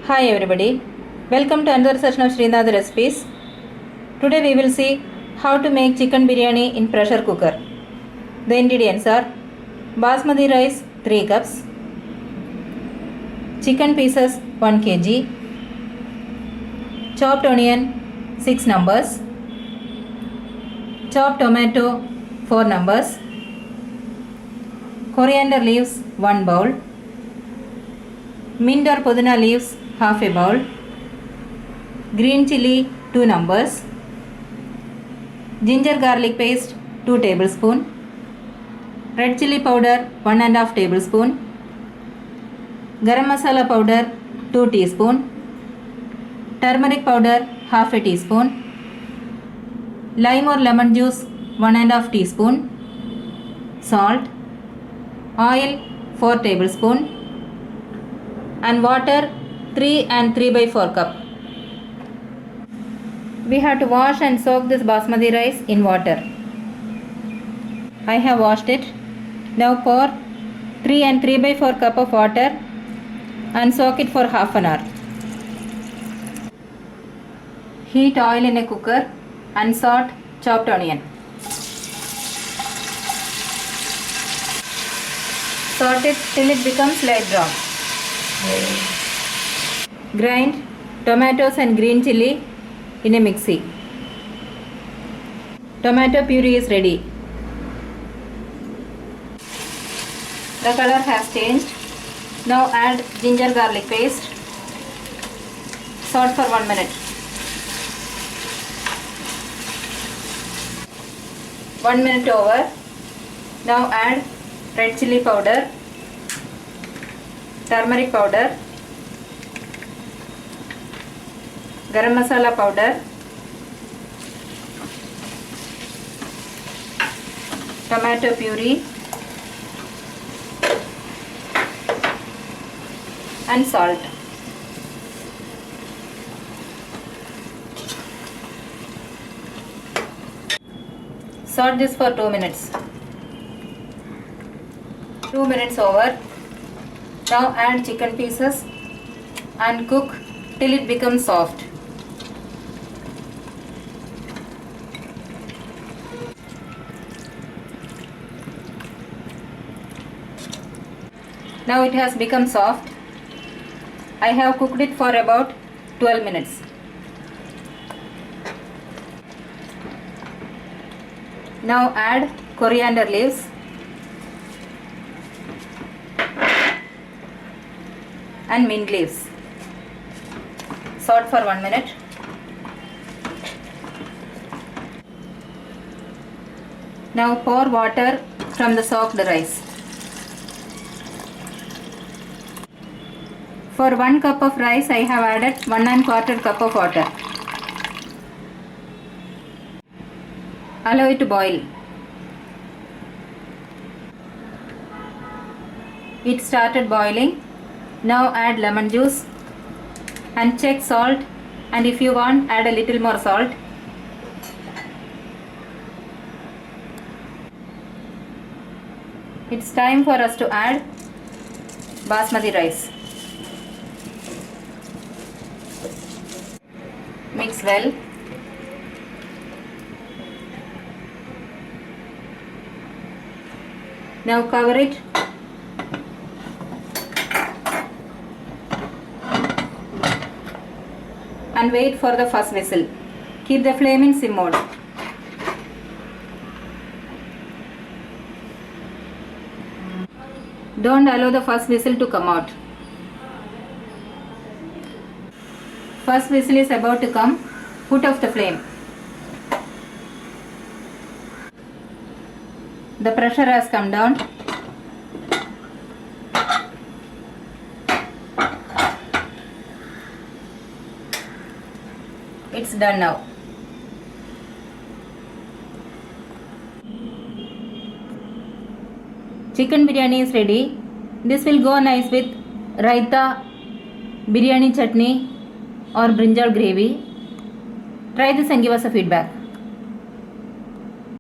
Hi everybody, welcome to another session of Srinath recipes. Today we will see how to make chicken biryani in pressure cooker. The ingredients are basmati rice 3 cups, chicken pieces 1 kg, chopped onion 6 numbers, chopped tomato 4 numbers, coriander leaves 1 bowl, mint or pudina leaves half a bowl, green chilli 2 numbers, ginger garlic paste 2 tablespoon, red chilli powder 1½ tablespoon, garam masala powder 2 teaspoon, turmeric powder half a teaspoon, lime or lemon juice 1½ teaspoon, salt, oil 4 tablespoon, and water 3 and 3/4 cup. We have to wash and soak this basmati rice in water. I have washed it. Now pour 3 and 3/4 cup of water and soak it for half an hour. Heat oil in a cooker and salt chopped onion. Salt it till it becomes light brown. Grind tomatoes and green chilli in a mixie. Tomato puree is ready. The color has changed. Now add ginger garlic paste. Salt for 1 minute. 1 minute over. Now add red chilli powder, turmeric powder, garam masala powder, tomato puree and salt. Salt this for 2 minutes. 2 minutes over. Now add chicken pieces and cook till it becomes soft. Now it has become soft. I have cooked it for about 12 minutes. Now add coriander leaves and mint leaves. Salt for 1 minute. Now pour water from the soaked rice. For 1 cup of rice I have added 1¼ cup of water. Allow it to boil. It started boiling. Now add lemon juice and check salt, and if you want add a little more salt. It's time for us to add basmati rice. Mix well. Now cover it and wait for the first whistle. Keep the flame in sim mode. Don't allow the first whistle to come out. First whistle is about to come. Put off the flame. The pressure has come down. It's done now. Chicken biryani is ready. This will go nice with raita, biryani chutney or brinjal gravy. Try this and give us a feedback.